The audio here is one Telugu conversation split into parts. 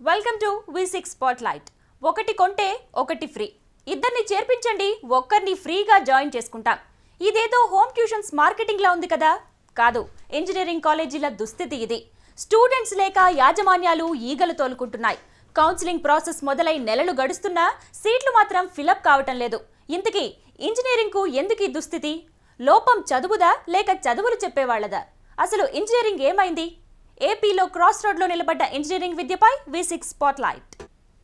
Welcome to V6 spotlight. ఒకటి కొంటే ఒకటి ఫ్రీ. ఇద్దరిని చేర్పించండి, ఒక్కరిని ఫ్రీగా జాయిన్ చేసుకుంటాం. ఇదేదో హోమ్ ట్యూషన్స్ మార్కెటింగ్ లా ఉంది కదా? కాదు, ఇంజనీరింగ్ కాలేజీల దుస్థితి ఇది. స్టూడెంట్స్ లేక యాజమాన్యాలు ఈగలు తోలుకుంటున్నాయి. కౌన్సిలింగ్ ప్రాసెస్ మొదలై నెలలు గడుస్తున్నా సీట్లు మాత్రం ఫిలప్ కావటం లేదు. ఇంతకీ ఇంజనీరింగ్ కు ఎందుకు ఈ దుస్థితి? లోపం చదువుదా లేక చదువులు చెప్పేవాళ్లదా? అసలు ఇంజనీరింగ్ ఏమైంది? ఏపీలో క్రాస్ రోడ్లో నిలబడ్డ ఇంజనీరింగ్ విద్యపై V6 స్పాట్లైట్.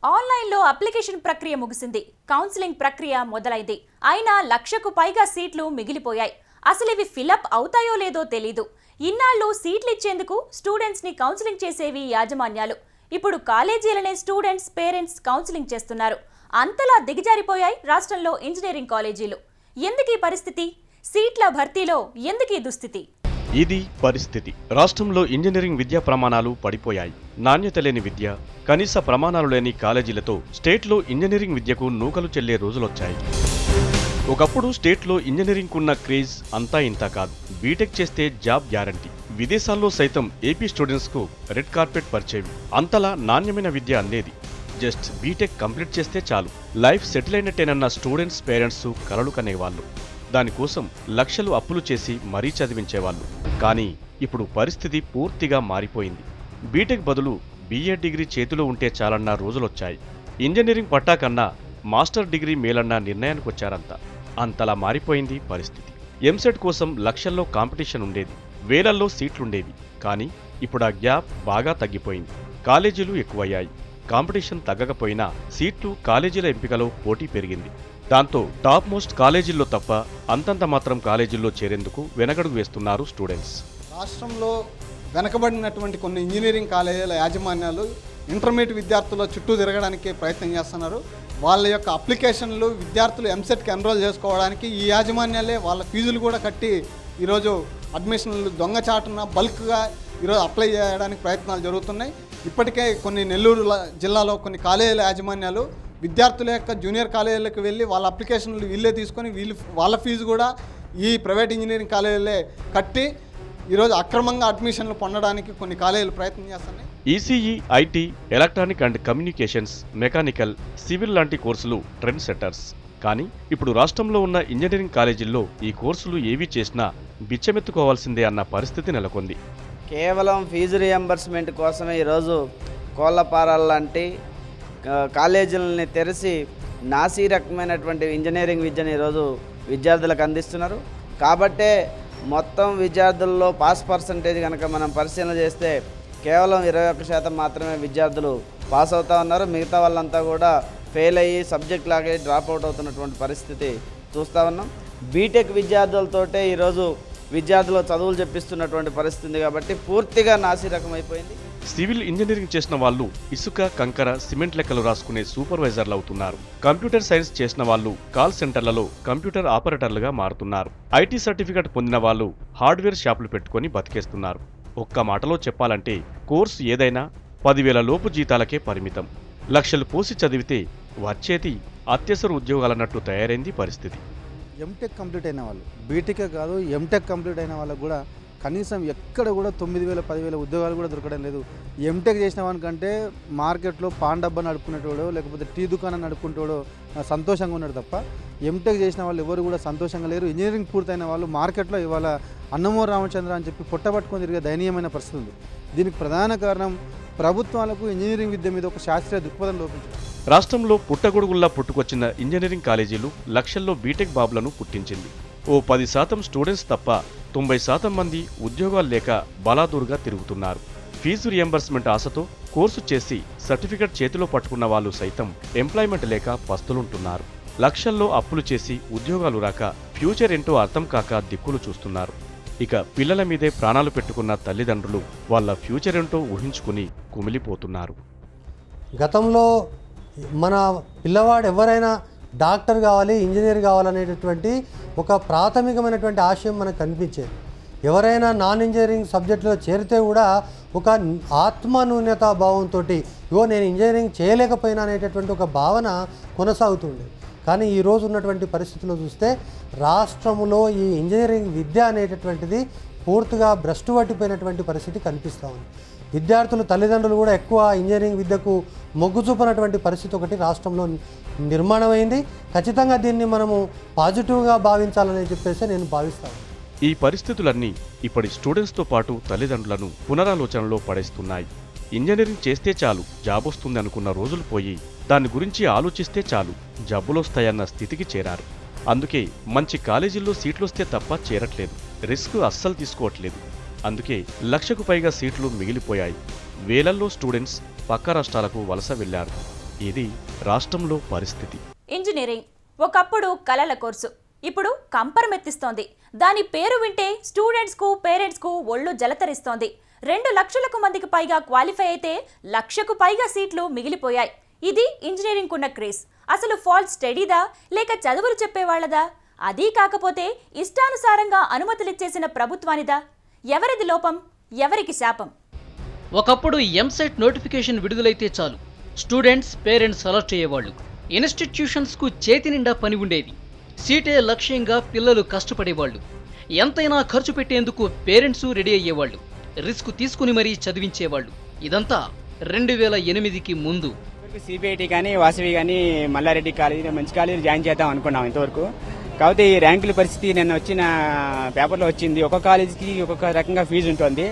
ఆన్లైన్లో అప్లికేషన్ ప్రక్రియ ముగిసింది. కౌన్సిలింగ్ ప్రక్రియ మొదలైంది. అయినా 1,00,000కు పైగా సీట్లు మిగిలిపోయాయి. అసలు ఇవి ఫిలప్ అవుతాయో లేదో తెలీదు. ఇన్నాళ్ళు సీట్లు ఇచ్చేందుకు స్టూడెంట్స్ని కౌన్సిలింగ్ చేసేవి యాజమాన్యాలు. ఇప్పుడు కాలేజీలనే స్టూడెంట్స్, పేరెంట్స్ కౌన్సిలింగ్ చేస్తున్నారు. అంతలా దిగజారిపోయాయి రాష్ట్రంలో ఇంజనీరింగ్ కాలేజీలు. ఎందుకు ఈ పరిస్థితి? సీట్ల భర్తీలో ఎందుకు ఈ దుస్థితి? ఇది పరిస్థితి. రాష్ట్రంలో ఇంజనీరింగ్ విద్యా ప్రమాణాలు పడిపోయాయి. నాణ్యత లేని విద్య, కనీస ప్రమాణాలు లేని కాలేజీలతో స్టేట్లో ఇంజనీరింగ్ విద్యకు నూకలు చెల్లే రోజులొచ్చాయి. ఒకప్పుడు స్టేట్లో ఇంజనీరింగ్ ఉన్న క్రేజ్ అంతా ఇంతా కాదు. బీటెక్ చేస్తే జాబ్ గ్యారంటీ. విదేశాల్లో సైతం ఏపీ స్టూడెంట్స్కు రెడ్ కార్పెట్ పరిచేవి. అంతలా నాణ్యమైన విద్య అందేది. జస్ట్ బీటెక్ కంప్లీట్ చేస్తే చాలు, లైఫ్ సెటిల్ అయినట్టేనన్న స్టూడెంట్స్, పేరెంట్స్ కలలు కనేవాళ్ళు. దానికోసం లక్షలు అప్పులు చేసి మరీ చదివించేవాళ్ళు. కానీ ఇప్పుడు పరిస్థితి పూర్తిగా మారిపోయింది. బీటెక్ బదులు BA డిగ్రీ చేతిలో ఉంటే చాలన్న రోజులొచ్చాయి. ఇంజనీరింగ్ పట్టా కన్నా మాస్టర్ డిగ్రీ మేలన్న నిర్ణయానికొచ్చారంతా. అంతలా మారిపోయింది పరిస్థితి. ఎంసెట్ కోసం లక్షల్లో కాంపిటీషన్ ఉండేది, వేలల్లో సీట్లుండేవి. కానీ ఇప్పుడు ఆ గ్యాప్ బాగా తగ్గిపోయింది. కాలేజీలు ఎక్కువయ్యాయి. కాంపిటీషన్ తగ్గకపోయినా సీట్లు, కాలేజీల ఎంపికలో పోటీ పెరిగింది. దాంతో టాప్ మోస్ట్ కాలేజీల్లో తప్ప అంతంత మాత్రం కాలేజీల్లో చేరేందుకు వెనకడుగు వేస్తున్నారు స్టూడెంట్స్. రాష్ట్రంలో వెనకబడినటువంటి కొన్ని ఇంజనీరింగ్ కాలేజీల యాజమాన్యాలు ఇంటర్మీడియట్ విద్యార్థుల చుట్టూ తిరగడానికి ప్రయత్నం చేస్తున్నారు. వాళ్ళ యొక్క అప్లికేషన్లు విద్యార్థులు ఎంసెట్కి ఎన్రోల్ చేసుకోవడానికి ఈ యాజమాన్యాలే వాళ్ళ ఫీజులు కూడా కట్టి ఈరోజు అడ్మిషన్లు దొంగచాటున బల్క్గా ఈరోజు అప్లై చేయడానికి ప్రయత్నాలు జరుగుతున్నాయి. ఇప్పటికే కొన్ని నెల్లూరు జిల్లాలో కొన్ని కాలేజీల యాజమాన్యాలు విద్యార్థుల యొక్క జూనియర్ కాలేజీలకు వెళ్ళి వాళ్ళ అప్లికేషన్లు వీళ్ళే తీసుకొని వాళ్ళ ఫీజు కూడా ఈ ప్రైవేట్ ఇంజనీరింగ్ కాలేజీలే కట్టి ఈరోజు అక్రమంగా అడ్మిషన్లు పొందడానికి కొన్ని కాలేజీలు ప్రయత్నం చేస్తున్నాయి. ECE, IT, electronic and communications, mechanical, civil లాంటి కోర్సులు ట్రెండ్ సెట్టర్స్. కానీ ఇప్పుడు రాష్ట్రంలో ఉన్న ఇంజనీరింగ్ కాలేజీల్లో ఈ కోర్సులు ఏవి చేసినా బిచ్చమెత్తుకోవాల్సిందే అన్న పరిస్థితి నెలకొంది. కేవలం ఫీజు రియంబర్స్మెంట్ కోసమే ఈరోజు కోళ్లపారాల లాంటి కాలేజీలని తెరిచి నాసీ రకమైనటువంటి ఇంజనీరింగ్ విద్యను ఈరోజు విద్యార్థులకు అందిస్తున్నారు. కాబట్టే మొత్తం విద్యార్థుల్లో పాస్ పర్సంటేజ్ కనుక మనం పరిశీలన చేస్తే కేవలం 21% మాత్రమే విద్యార్థులు పాస్ అవుతూ ఉన్నారు. మిగతా వాళ్ళంతా కూడా ఫెయిల్ అయ్యి సబ్జెక్ట్ లాగే డ్రాప్ అవుట్ అవుతున్నటువంటి పరిస్థితి చూస్తూ ఉన్నాం. బీటెక్ విద్యార్థులతోటే ఈరోజు విద్యార్థులు చదువులు చెప్పిస్తున్నటువంటి పరిస్థితి కాబట్టి పూర్తిగా నాసీ రకం అయిపోయింది. సివిల్ ఇంజనీరింగ్ చేసిన వాళ్ళు ఇసుక, కంకర, సిమెంట్ లెక్కలు రాసుకునే సూపర్వైజర్లు అవుతున్నారు. కంప్యూటర్ సైన్స్ చేసిన వాళ్ళు కాల్ సెంటర్లలో కంప్యూటర్ ఆపరేటర్లుగా మారుతున్నారు. ఐటీ సర్టిఫికెట్ పొందిన వాళ్ళు హార్డ్వేర్ షాపులు పెట్టుకుని బతికేస్తున్నారు. ఒక్క మాటలో చెప్పాలంటే కోర్సు ఏదైనా 10,000 లోపు జీతాలకే పరిమితం. లక్షలు పోసి చదివితే వచ్చేది అత్యవసర ఉద్యోగాలన్నట్టు తయారైంది పరిస్థితి. ఎంటెక్ కంప్లీట్ అయిన వాళ్ళు, బీటెకే కాదు ఎంటెక్ కంప్లీట్ అయిన వాళ్ళకు కూడా కనీసం ఎక్కడ కూడా 9,000, 10,000 ఉద్యోగాలు కూడా దొరకడం లేదు. ఎంటెక్ చేసిన వానికంటే మార్కెట్లో పాన్ డబ్బా నడుపుకునేటోడో లేకపోతే టీ దుకాణం నడుపుకుంటాడో సంతోషంగా ఉన్నాడు తప్ప ఎంటెక్ చేసిన వాళ్ళు ఎవరు కూడా సంతోషంగా లేరు. ఇంజనీరింగ్ పూర్తయిన వాళ్ళు మార్కెట్లో ఇవాళ అన్నమూరి రామచంద్ర అని చెప్పి పొట్టబట్టుకొని తిరిగే దయనీయమైన పరిస్థితి ఉంది. దీనికి ప్రధాన కారణం ప్రభుత్వాలకు ఇంజనీరింగ్ విద్య మీద ఒక శాస్త్రీయ దృక్పథం లోపించడం. రాష్ట్రంలో పుట్టగొడుగుల్లా పుట్టుకొచ్చిన ఇంజనీరింగ్ కాలేజీలు లక్షల్లో బీటెక్ బాబులను పుట్టించింది. ఓ 10% స్టూడెంట్స్ తప్ప 90% మంది ఉద్యోగాలు లేక బలాదూరుగా తిరుగుతున్నారు. ఫీజు రియంబర్స్మెంట్ ఆశతో కోర్సు చేసి సర్టిఫికెట్ చేతిలో పట్టుకున్న వాళ్ళు సైతం ఎంప్లాయ్మెంట్ లేక పస్తులుంటున్నారు. లక్షల్లో అప్పులు చేసి ఉద్యోగాలు రాక ఫ్యూచర్ ఏంటో అర్థం కాక దిక్కులు చూస్తున్నారు. ఇక పిల్లల మీదే ప్రాణాలు పెట్టుకున్న తల్లిదండ్రులు వాళ్ళ ఫ్యూచర్ ఏంటో ఊహించుకుని కుమిలిపోతున్నారు. గతంలో మన పిల్లవాడు ఎవరైనా డాక్టర్ కావాలి, ఇంజనీర్ కావాలనేటటువంటి ఒక ప్రాథమికమైనటువంటి ఆశయం మనకు కనిపించేది. ఎవరైనా నాన్ ఇంజనీరింగ్ సబ్జెక్టులో చేరితే కూడా ఒక ఆత్మన్యూన్యతా భావంతో ఇగో నేను ఇంజనీరింగ్ చేయలేకపోయినా అనేటటువంటి ఒక భావన కొనసాగుతుండే. కానీ ఈరోజు ఉన్నటువంటి పరిస్థితుల్లో చూస్తే రాష్ట్రంలో ఈ ఇంజనీరింగ్ విద్య అనేటటువంటిది పూర్తిగా భ్రష్టు పట్టిపోయినటువంటి పరిస్థితి కనిపిస్తూ ఉంది. విద్యార్థులు తల్లిదండ్రులు కూడా ఎక్కువ ఇంజనీరింగ్ విద్యకు మొగ్గు చూపనటువంటి పరిస్థితి ఒకటి రాష్ట్రంలో నిర్మాణమైంది. ఖచ్చితంగా దీన్ని మనము పాజిటివ్గా భావించాలని చెప్పేసి నేను భావిస్తాను. ఈ పరిస్థితులన్నీ ఇప్పటి స్టూడెంట్స్తో పాటు తల్లిదండ్రులను పునరాలోచనలో పడేస్తున్నాయి. ఇంజనీరింగ్ చేస్తే చాలు జాబ్ వస్తుంది అనుకున్న రోజులు పోయి దాని గురించి ఆలోచిస్తే చాలు జబ్బులొస్తాయన్న స్థితికి చేరారు. అందుకే మంచి కాలేజీల్లో సీట్లొస్తే తప్ప చేరట్లేదు, రిస్క్ అస్సలు తీసుకోవట్లేదు. అందుకే 1,00,000కు పైగా సీట్లు మిగిలిపోయాయి. వేలల్లో స్టూడెంట్స్ పక్క రాష్ట్రాలకు వలస వెళ్లారు. ఇది రాష్ట్రంలో పరిస్థితి. ఇంజనీరింగ్ ఒకప్పుడు కలల కోర్సు, ఇప్పుడు కంపరమెత్తిస్తోంది. దాని పేరు వింటే స్టూడెంట్స్కు పేరెంట్స్కు ఒళ్ళు జలతరిస్తోంది. 2,00,000 మందికి పైగా క్వాలిఫై అయితే 1,00,000కు పైగా సీట్లు మిగిలిపోయాయి. ఇది ఇంజనీరింగ్ కున్న క్రేజ్. అసలు ఫాల్ట్ స్టడీదా లేక చదువులు చెప్పేవాళ్లదా? అదీ కాకపోతే ఇష్టానుసారంగా అనుమతులిచ్చేసిన ప్రభుత్వానిదా? ఎవరిది లోపం, ఎవరికి శాపం? ఒకప్పుడు ఎంసెట్ నోటిఫికేషన్ విడుదలైతే చాలు స్టూడెంట్స్ పేరెంట్స్ అలర్ట్ అయ్యేవాళ్ళు. ఇన్స్టిట్యూషన్స్కు చేతి నిండా పని ఉండేది. సీటే లక్ష్యంగా పిల్లలు కష్టపడేవాళ్ళు. ఎంతైనా ఖర్చు పెట్టేందుకు పేరెంట్స్ రెడీ అయ్యేవాళ్ళు. రిస్క్ తీసుకుని మరీ చదివించేవాళ్ళు. ఇదంతా 2008కి ముందు. సిబిఐటి కానీ వాసవి కానీ మల్లారెడ్డి కాలేజీ మంచి కాలేజీలు జాయిన్ చేద్దాం అనుకున్నాం ఇంతవరకు. కాకపోతే ఈ ర్యాంకుల పరిస్థితి నిన్న వచ్చిన పేపర్లో వచ్చింది. ఒక్కొక్క కాలేజీకి ఒక్కొక్క రకంగా ఫీజు ఉంటుంది.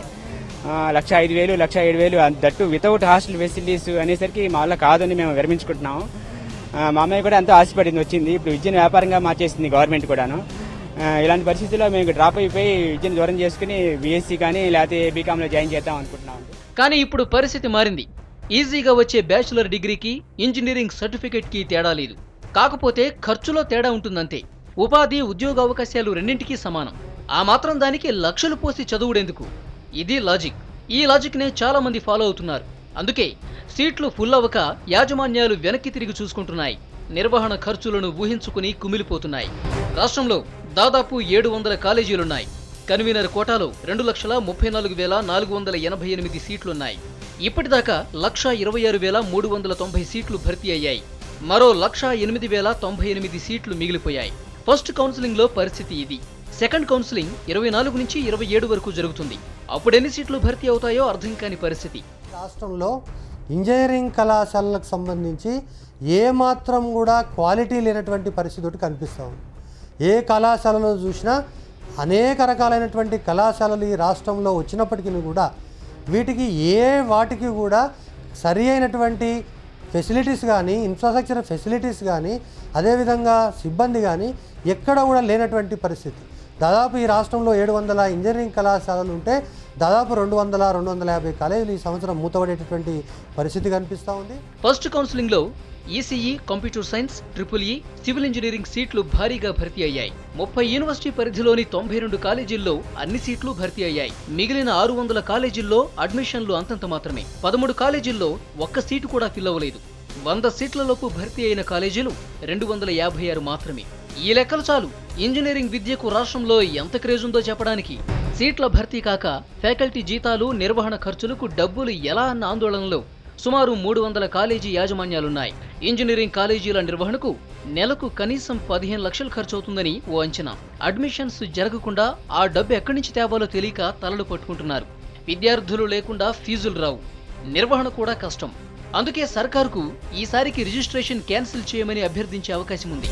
1,05,000 1,07,000 దట్టు వితౌట్ హాస్టల్ ఫెసిలిటీస్ అనేసరికి మా వల్ల కాదని మేము విరమించుకుంటున్నాము. మా అమ్మాయి కూడా ఎంతో ఆశపడింది, వచ్చింది. ఇప్పుడు విద్యను వ్యాపారంగా మార్చేసింది గవర్నమెంట్ కూడాను. ఇలాంటి పరిస్థితుల్లో మేము డ్రాప్ అయిపోయి విద్యను దూరం చేసుకుని బీఎస్సీ కానీ లేకపోతే బీకామ్లో జాయిన్ చేద్దాం అనుకుంటున్నాం. కానీ ఇప్పుడు పరిస్థితి మారింది. ఈజీగా వచ్చే బ్యాచిలర్ డిగ్రీకి ఇంజనీరింగ్ సర్టిఫికేట్కి తేడా లేదు. కాకపోతే ఖర్చులో తేడా ఉంటుందంతే. ఉపాధి ఉద్యోగ అవకాశాలు రెండింటికీ సమానం. ఆ మాత్రం దానికి లక్షలు పోసి చదువుడేందుకు? ఇది లాజిక్. ఈ లాజిక్నే చాలా మంది ఫాలో అవుతున్నారు. అందుకే సీట్లు ఫుల్ అవ్వక యాజమాన్యాలు వెనక్కి తిరిగి చూసుకుంటున్నాయి. నిర్వహణ ఖర్చులను ఊహించుకుని కుమిలిపోతున్నాయి. రాష్ట్రంలో దాదాపు 700 కాలేజీలున్నాయి. కన్వీనర్ కోటాలో 2,34,488 సీట్లున్నాయి. ఇప్పటిదాకా 1,26,390 సీట్లు భర్తీ అయ్యాయి. మరో 1,08,098 సీట్లు మిగిలిపోయాయి. ఫస్ట్ కౌన్సిలింగ్ లో పరిస్థితి ఇది. సెకండ్ కౌన్సిలింగ్ 24 నుంచి 27 వరకు జరుగుతుంది. అప్పుడెన్ని సీట్లు భర్తీ అవుతాయో అర్థం కాని పరిస్థితి. రాష్ట్రంలో ఇంజనీరింగ్ కళాశాలలకు సంబంధించి ఏమాత్రం కూడా క్వాలిటీ లేనటువంటి పరిస్థితి ఒకటి కనిపిస్తూ ఉంది. ఏ కళాశాలలో చూసినా అనేక రకాలైనటువంటి కళాశాలలు ఈ రాష్ట్రంలో వచ్చినప్పటికీ కూడా వాటికి కూడా సరి అయినటువంటి ఫెసిలిటీస్ కానీ ఇన్ఫ్రాస్ట్రక్చర్ ఫెసిలిటీస్ కానీ అదేవిధంగా సిబ్బంది కానీ ఎక్కడ కూడా లేనటువంటి పరిస్థితి. దాదాపు ఈ రాష్ట్రంలో 700 ఇంజనీరింగ్ కళాశాలలు ఉంటే దాదాపు 200-250 కాలేజీలు ఈ సంవత్సరం మూతపడేటటువంటి పరిస్థితి కనిపిస్తూ ఉంది. ఫస్ట్ కౌన్సిలింగ్ లో ECE, computer science, triple E, civil engineering సీట్లు భారీగా భర్తీ అయ్యాయి. 30 యూనివర్సిటీ పరిధిలోని 92 కాలేజీల్లో అన్ని సీట్లు భర్తీ అయ్యాయి. మిగిలిన 600 కాలేజీల్లో అడ్మిషన్లు అంతంత మాత్రమే. 13 కాలేజీల్లో ఒక్క సీటు కూడా ఫిల్ అవ్వలేదు. 100 సీట్లలోపు భర్తీ అయిన కాలేజీలు 256 మాత్రమే. ఈ లెక్కలు చాలు ఇంజనీరింగ్ విద్యకు రాష్ట్రంలో ఎంత క్రేజ్ ఉందో చెప్పడానికి. సీట్ల భర్తీ కాక ఫ్యాకల్టీ జీతాలు, నిర్వహణ ఖర్చులకు డబ్బులు ఎలా అన్న ఆందోళనలో సుమారు 300 కాలేజీ యాజమాన్యాలున్నాయి. ఇంజనీరింగ్ కాలేజీల నిర్వహణకు నెలకు కనీసం 15 లక్షలు ఖర్చవుతుందని ఓ అంచనా. అడ్మిషన్స్ జరగకుండా ఆ డబ్బు ఎక్కడి నుంచి తేవాలో తెలియక తలలు పట్టుకుంటున్నారు. విద్యార్థులు లేకుండా ఫీజులు రావు, నిర్వహణ కూడా కష్టం. అందుకే సర్కారుకు ఈసారికి రిజిస్ట్రేషన్ క్యాన్సిల్ చేయమని అభ్యర్థించే అవకాశం ఉంది.